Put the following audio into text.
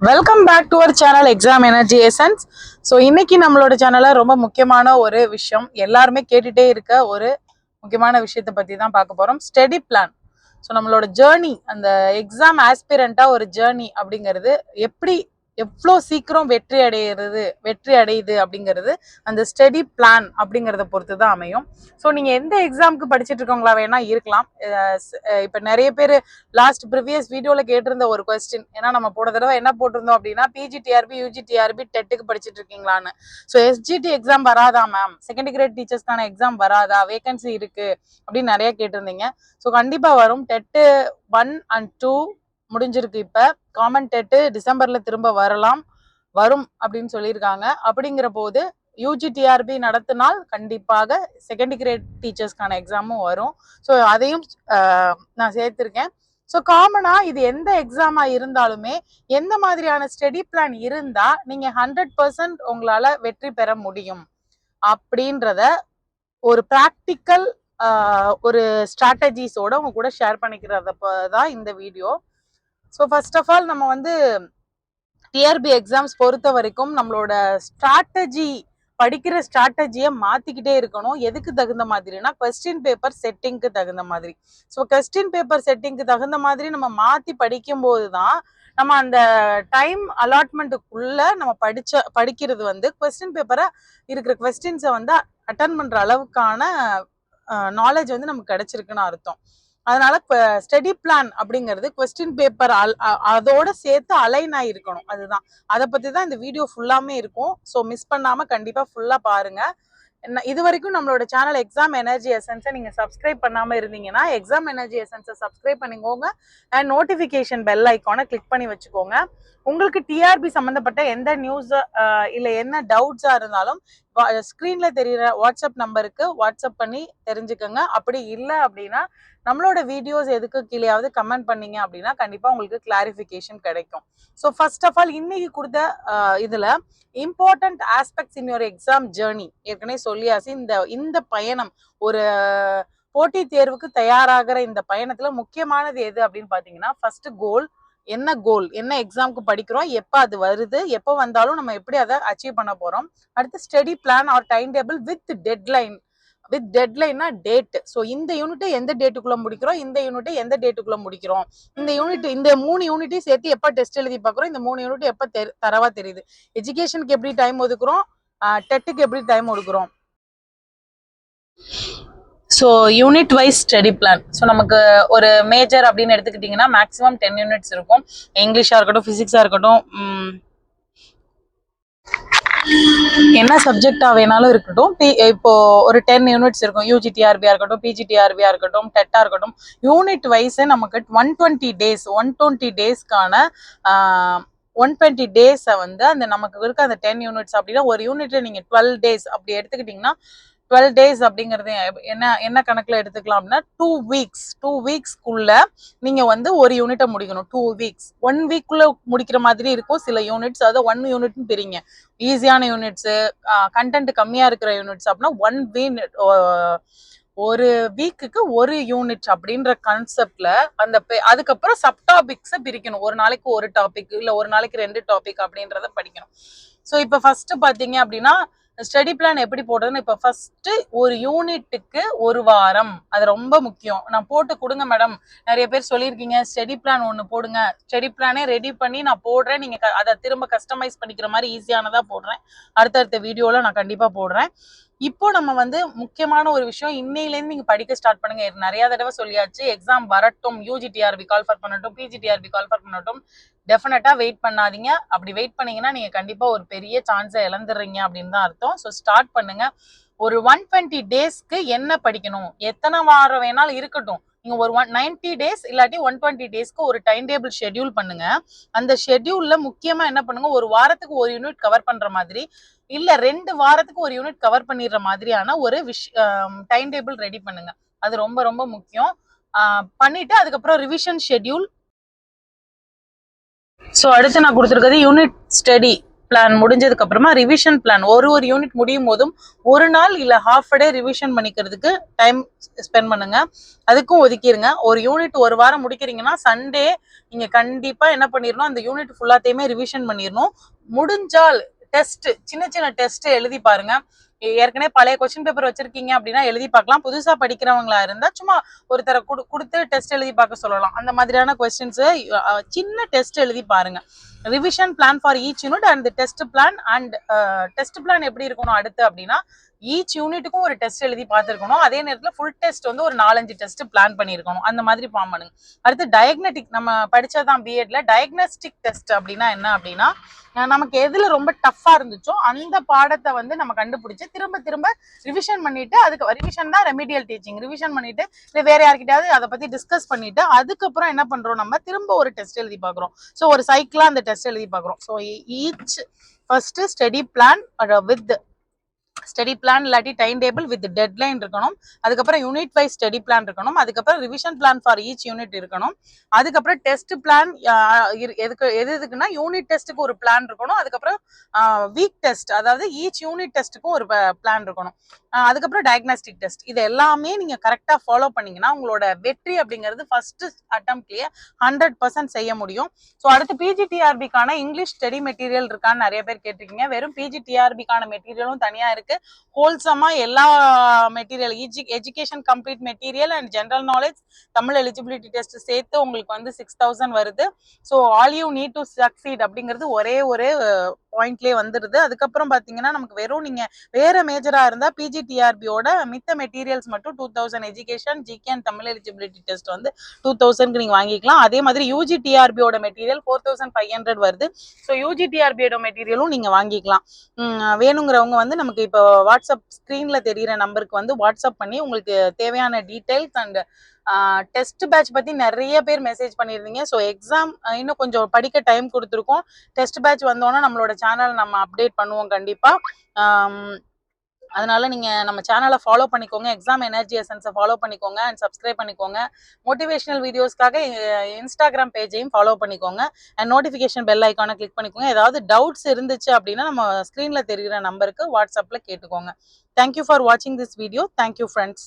Welcome back to our channel Exam Energy Essence. So இன்னைக்கு நம்மளோட சேனலில் ரொம்ப முக்கியமான ஒரு விஷயம், எல்லாருமே கேட்டுகிட்டே இருக்க ஒரு முக்கியமான விஷயத்தை பற்றி தான் பார்க்க போகிறோம். Study plan. ஸோ நம்மளோட ஜேர்னி, அந்த எக்ஸாம் ஆஸ்பிரண்ட்டாக ஒரு ஜேர்னி அப்படிங்கிறது எப்படி எவ்வளோ சீக்கிரம் வெற்றி அடையுது அப்படிங்கிறது அந்த ஸ்டடி பிளான் அப்படிங்கிறத பொறுத்து தான் அமையும். ஸோ நீங்கள் எந்த எக்ஸாமுக்கு படிச்சுட்டு இருக்கவங்களா வேணா இருக்கலாம். இப்போ நிறைய பேர் லாஸ்ட் ப்ரீவியஸ் வீடியோவில் கேட்டிருந்த ஒரு கொஸ்டின், ஏன்னா நம்ம போன தடவை என்ன போட்டிருந்தோம் அப்படின்னா பிஜிடிஆர்பி யூஜிடிஆர்பி டெட்டுக்கு படிச்சுட்டு இருக்கீங்களான்னு. ஸோ எஸ்ஜிடி எக்ஸாம் வராதா மேம், செகண்ட் கிரேட் டீச்சர்ஸ்க்கான எக்ஸாம் வராதா, வேகன்சி இருக்கு அப்படின்னு நிறைய கேட்டிருந்தீங்க. ஸோ கண்டிப்பாக வரும். டெட்டு 1 and 2 முடிஞ்சிருக்கு. இப்ப காமன் டெட்டு டிசம்பர்ல திரும்ப வரும் அப்படின்னு சொல்லியிருக்காங்க. அப்படிங்கிற போது யூஜிடிஆர்பி நடத்தினால் கண்டிப்பாக செகண்ட் கிரேட் டீச்சர்ஸ்க்கான எக்ஸாமும் வரும். ஸோ அதையும் நான் சேர்த்திருக்கேன். ஸோ காமனா இது எந்த எக்ஸாமா இருந்தாலுமே எந்த மாதிரியான ஸ்டடி பிளான் இருந்தா நீங்க 100% உங்களால வெற்றி பெற முடியும் அப்படின்றத ஒரு ப்ராக்டிக்கல் ஒரு ஸ்ட்ராட்டஜிஸோட உங்க கூட ஷேர் பண்ணிக்கிறதப்ப தான் இந்த video. So first of all நம்ம வந்து டிஆர்பி எக்ஸாம்ஸ் பொறுத்த வரைக்கும் நம்மளோட படிக்கிற ஸ்ட்ராட்டஜியை மாத்திக்கிட்டே இருக்கணும். எதுக்கு தகுந்த மாதிரினா கொஸ்டின் பேப்பர் செட்டிங்க்கு தகுந்த மாதிரி. ஸோ கொஸ்டின் பேப்பர் செட்டிங்க்கு தகுந்த மாதிரி நம்ம மாத்தி படிக்கும் போதுதான் நம்ம அந்த டைம் அலாட்மெண்ட்டுக்குள்ள நம்ம படிக்கிறது வந்து கொஸ்டின் பேப்பரை இருக்கிற கொஸ்டின்ஸை வந்து அட்டன் பண்ற அளவுக்கான நாலேஜ் வந்து நமக்கு கிடைச்சிருக்குன்னு அர்த்தம். அதனால ஸ்டடி பிளான் அப்படிங்கிறது கொஸ்டின் பேப்பர் அதோட சேர்த்து அலைன் ஆகிருக்கணும். அதுதான், அதை பத்தி தான் இந்த வீடியோ ஃபுல்லாமே இருக்கும். ஸோ மிஸ் பண்ணாம கண்டிப்பா ஃபுல்லா பாருங்க. இது வரைக்கும் நம்மளோட சேனல் எக்ஸாம் எனர்ஜி எசன்ஸை நீங்க சப்ஸ்கிரைப் பண்ணாம இருந்தீங்கன்னா எக்ஸாம் எனர்ஜி எசன்ஸை சப்ஸ்கிரைப் பண்ணிக்கோங்க அண்ட் நோட்டிபிகேஷன் பெல் ஐக்கானை கிளிக் பண்ணி வச்சுக்கோங்க. உங்களுக்கு டிஆர்பி சம்பந்தப்பட்ட எந்த நியூஸ் இல்லை என்ன டவுட்ஸா இருந்தாலும் ஸ்க்ரீன்ல தெரியுற வாட்ஸ்அப் நம்பருக்கு வாட்ஸ்அப் பண்ணி தெரிஞ்சுக்கோங்க. அப்படி இல்லை அப்படின்னா நம்மளோட வீடியோஸ் எதுக்கு கீழேயாவது கமெண்ட் பண்ணீங்க அப்படின்னா கண்டிப்பா உங்களுக்கு கிளாரிஃபிகேஷன் கிடைக்கும். ஸோ ஃபர்ஸ்ட் ஆஃப் ஆல் இன்னைக்கு கொடுத்த இதுல important aspects in your exam journey ஏற்கனவே சொல்லியாச்சு. இந்த பயணம், ஒரு போட்டி தேர்வுக்கு தயாராகிற இந்த பயணத்துல முக்கியமானது எது அப்படின்னு பாத்தீங்கன்னா ஃபர்ஸ்ட் கோல். என்ன எக்ஸாமுக்கு படிக்கிறோம், எப்போ அது வருது, எப்போ வந்தாலும் நம்ம எப்படி அதை அச்சீவ் பண்ண போறோம். அடுத்து study plan or time table with டெட்லைன்னா டேட். ஸோ இந்த யூனிட்டை எந்த டேட்டுக்குள்ள முடிக்கிறோம், இந்த யூனிட்டை எந்த டேட்டுக்குள்ள முடிக்கிறோம், இந்த 3 யூனிட்டையும் சேர்த்து எப்போ டெஸ்ட் எழுதி பார்க்குறோம், இந்த 3 யூனிட் எப்போ தரவா தெரியுது, எஜுகேஷனுக்கு எப்படி டைம் ஒதுக்குறோம், டெட்டுக்கு எப்படி டைம் ஒதுக்குறோம். So unit wise study plan. So நமக்கு ஒரு மேஜர் அப்படின்னு எடுத்துக்கிட்டிங்கன்னா மேக்ஸிமம் 10 யூனிட்ஸ் இருக்கும். இங்கிலீஷாக இருக்கட்டும், ஃபிசிக்ஸாக இருக்கட்டும், என்ன சப்ஜெக்டா வேணாலும் இருக்கட்டும். இப்போ ஒரு 10 யூனிட்ஸ் இருக்கும். யூஜிடிஆர்பியா இருக்கட்டும், பிஜிடிஆர்பியா இருக்கட்டும், டெட்டா இருக்கட்டும், யூனிட் வைஸ் நமக்கு 120 டேஸ்க்கான 120 டேஸை வந்து அந்த நமக்கு இருக்க அந்த 10 யூனிட்ஸ் அப்படின்னா ஒரு யூனிட்ல நீங்க 12 டேஸ் அப்படி எடுத்துக்கிட்டீங்கன்னா 12 டேஸ் அப்படிங்கிறது என்ன கணக்குல எடுத்துக்கலாம் அப்படின்னா 2 வீக்ஸ்க்குள்ள நீங்க வந்து ஒரு யூனிட்டை முடிக்கணும். 2 வீக்ஸ் 1 வீக்குள்ள முடிக்கிற மாதிரி இருக்கும் சில யூனிட்ஸ். அதை 1 யூனிட்னு பிரிங்க. ஈஸியான யூனிட்ஸ், கண்டென்ட் கம்மியா இருக்கிற யூனிட்ஸ் அப்படின்னா 1 வீக், ஒரு வீக்குக்கு ஒரு யூனிட் அப்படின்ற கான்செப்ட்ல அதுக்கப்புறம் சப் டாபிக்ஸை பிரிக்கணும். ஒரு நாளைக்கு ஒரு டாபிக் இல்ல ஒரு நாளைக்கு 2 டாபிக் அப்படின்றத படிக்கணும். ஸோ இப்போ ஃபர்ஸ்ட் பாத்தீங்க அப்படின்னா ஸ்டடி பிளான் எப்படி போடுறதுன்னு, இப்போ ஃபர்ஸ்ட் ஒரு யூனிட்டுக்கு ஒரு வாரம், அது ரொம்ப முக்கியம். நான் போட்டு கொடுங்க மேடம், நிறைய பேர் சொல்லியிருக்கீங்க ஸ்டடி பிளான் ஒன்று போடுங்க. ஸ்டடி பிளானே ரெடி பண்ணி நான் போடுறேன், நீங்க அதை திரும்ப கஸ்டமைஸ் பண்ணிக்கிற மாதிரி ஈஸியானதா போடுறேன். அடுத்தடுத்த வீடியோல நான் கண்டிப்பா போடுறேன். இப்போ நம்ம வந்து முக்கியமான ஒரு விஷயம், இன்னையிலேருந்து நீங்க படிக்க ஸ்டார்ட் பண்ணுங்க. நிறைய தடவை சொல்லியாச்சு, எக்ஸாம் வரட்டும், யூஜிடிஆர்பி கால்ஃபர் பண்ணட்டும், பிஜிடிஆர்பி கால்ஃபர் பண்ணட்டும், டெஃபினட்டா வெயிட் பண்ணாதீங்க. அப்படி வெயிட் பண்ணீங்கன்னா நீங்க கண்டிப்பா ஒரு பெரிய சான்ஸை இழந்துடுறீங்க அப்படின்னு தான் அர்த்தம். ஸோ ஸ்டார்ட் பண்ணுங்க. ஒரு 120 டேஸ்க்கு என்ன படிக்கணும், எத்தனை வாரம் வேணாலும் இருக்கட்டும், நீங்க ஒரு 90 டேஸ் இல்லாட்டி 120 டேஸ்க்கு ஒரு டைம் டேபிள் ஷெட்யூல் பண்ணுங்க. அந்த ஷெட்யூல்ல முக்கியமா என்ன பண்ணுங்க, ஒரு வாரத்துக்கு ஒரு யூனிட் கவர் பண்ற மாதிரி இல்ல 2 வாரத்துக்கு ஒரு யூனிட் கவர் பண்ணிடுற மாதிரியான ஒரு டைம் டேபிள் ரெடி பண்ணுங்க. அது ரொம்ப ரொம்ப முக்கியம். பண்ணிட்டு அதுக்கப்புறம் ரிவிஷன் ஷெட்யூல். ஸோ அடுத்து நான் கொடுத்துருக்கிறது யூனிட் ஸ்டடி. பிளான் முடிஞ்சதுக்கு அப்புறமா ரிவிஷன் பிளான் ஒரு யூனிட் முடியும் போதும் ஒரு நாள் இல்ல ஹாஃப் டே ரிவிஷன் பண்ணிக்கிறதுக்கு டைம் ஸ்பெண்ட் பண்ணுங்க. அதுக்கும் ஒதுக்கிருங்க. ஒரு யூனிட் ஒரு வாரம் முடிக்கிறீங்கன்னா சண்டே நீங்க கண்டிப்பா என்ன பண்ணிடணும், அந்த யூனிட் ஃபுல்லாத்தையுமே ரிவிஷன் பண்ணிடணும். முடிஞ்சால் டெஸ்ட், சின்ன சின்ன டெஸ்ட் எழுதி பாருங்க. ஏற்கனவே பழைய கொஸ்டின் பேப்பர் வச்சிருக்கீங்க அப்படின்னா எழுதி பார்க்கலாம். புதுசா படிக்கிறவங்களா இருந்தா சும்மா ஒருத்தரை கொடுத்து டெஸ்ட் எழுதி பார்க்க சொல்லலாம். அந்த மாதிரியான கொஸ்டின்ஸ் சின்ன டெஸ்ட் எழுதி பாருங்க. Revision plan for each unit and test plan. And test plan எப்படி இருக்கணும் அடுத்து அப்படின்னா, ஈச் யூனிட்டுக்கும் ஒரு டெஸ்ட் எழுதி பார்த்துருக்கணும். அதே நேரத்தில் ஃபுல் டெஸ்ட் வந்து ஒரு 4-5 டெஸ்ட் பிளான் பண்ணியிருக்கணும். அந்த மாதிரி ஃபார்ம் பண்ணுங்க. அடுத்து டயக்னட்டிக், நம்ம படிச்சதான் பிஎட்ல டயக்னஸ்டிக் டெஸ்ட் அப்படின்னா என்ன அப்படின்னா, நமக்கு எதுல ரொம்ப டஃப்பா இருந்துச்சோ அந்த பாடத்தை வந்து நம்ம கண்டுபிடிச்சு திரும்ப திரும்ப ரிவிஷன் பண்ணிட்டு, அதுக்கு ரிவிஷன் தான் ரெமிடியல் டீச்சிங். ரிவிஷன் பண்ணிட்டு இல்லை வேற யார்கிட்டயாவது அதை பத்தி டிஸ்கஸ் பண்ணிட்டு அதுக்கப்புறம் என்ன பண்றோம், நம்ம திரும்ப ஒரு டெஸ்ட் எழுதி பார்க்குறோம். ஸோ ஒரு சைக்கிளா அந்த டெஸ்ட் எழுதி பார்க்குறோம். So each first study plan with study plan இல்லாட்டி டைம் டேபிள் வித் டெட்லைன் இருக்கணும். அதுக்கப்புறம் யூனிட் வைஸ் ஸ்டடி பிளான் இருக்கணும். அதுக்கப்புறம் revision plan for each unit இருக்கணும். அதுக்கப்புறம் டெஸ்ட் பிளான் எதுக்குன்னா யூனிட் டெஸ்ட்டுக்கு ஒரு பிளான் இருக்கணும். அதுக்கப்புறம் வீக் டெஸ்ட், அதாவது ஈச் யூனிட் டெஸ்ட்டுக்கும் ஒரு பிளான் இருக்கணும். அதுக்கப்புறம் டயக்னாஸ்டிக் டெஸ்ட். இது எல்லாமே நீங்க கரெக்டா ஃபாலோ பண்ணீங்கன்னா உங்களோட வெற்றி அப்படிங்கிறது ஃபர்ஸ்ட் அட்டம்ப்ட்லயே 100% செய்ய முடியும். ஸோ அடுத்து பிஜிடிஆர்பிக்கான இங்கிலீஷ் ஸ்டடி மெட்டீரியல் இருக்கான்னு நிறைய பேர் கேட்டிருக்கீங்க. வெறும் பிஜிடிஆர்பிக்கான மெட்டீரியலும் தனியா இருக்கு. ஹோல்சமா எல்லா material, education complete material and general knowledge, Tamil eligibility test சேர்த்து உங்களுக்கு வந்து 6000 வருது. So all you need to succeed அப்படிங்கிறது ஒரே ஒரு பாயிண்ட்லேயே வந்துடுது. அதுக்கப்புறம் பார்த்தீங்கன்னா நமக்கு வெறும் நீங்க வேற மேஜரா இருந்தா பிஜிடிஆர்பியோட மித்த மெட்டீரியல்ஸ் மட்டும் 2000 education, GK and Tamil eligibility test வந்து 2000க்கு நீங்க வாங்கிக்கலாம். அதே மாதிரி யூஜிடிஆர்பியோட மெட்டீரியல் 4500 வருது. ஸோ யூஜிடிஆர்பியோட மெட்டீரியலும் நீங்க வாங்கிக்கலாம். வேணுங்கிறவங்க வந்து நமக்கு இப்போ வாட்ஸ்அப் ஸ்க்ரீன்ல தெரியிற நம்பருக்கு வந்து வாட்ஸ்அப் பண்ணி உங்களுக்கு தேவையான டீடைல்ஸ் அண்ட் டெஸ்ட் பேட்ச் பத்தி நிறைய பேர் மெசேஜ் பண்ணியிருந்தீங்க. ஸோ எக்ஸாம் இன்னும் கொஞ்சம் படிக்க டைம் கொடுத்துருக்கோம். டெஸ்ட் பேட்ச் வந்தோன்னா நம்மளோட சேனல் நம்ம அப்டேட் பண்ணுவோம் கண்டிப்பா. அதனால நீங்க நம்ம சேனலை ஃபாலோ பண்ணிக்கோங்க. எக்ஸாம் எனர்ஜி எசன்ஸை ஃபாலோ பண்ணிக்கோங்க அண்ட் சப்ஸ்கிரைப் பண்ணிக்கோங்க. மோட்டிவேஷனல் வீடியோஸ்க்காக இன்ஸ்டாகிராம் பேஜையும் ஃபாலோ பண்ணிக்கோங்க அண்ட் நோட்டிஃபிகேஷன் பெல் ஐக்கானை கிளிக் பண்ணிக்கோங்க. ஏதாவது டவுட்ஸ் இருந்துச்சு அப்படின்னா நம்ம ஸ்க்ரீன்ல தெரிகிற நம்பருக்கு வாட்ஸ்அப்ல கேட்டுக்கோங்க. தேங்க்யூ ஃபார் வாட்சிங் திஸ் வீடியோ. Thank you friends.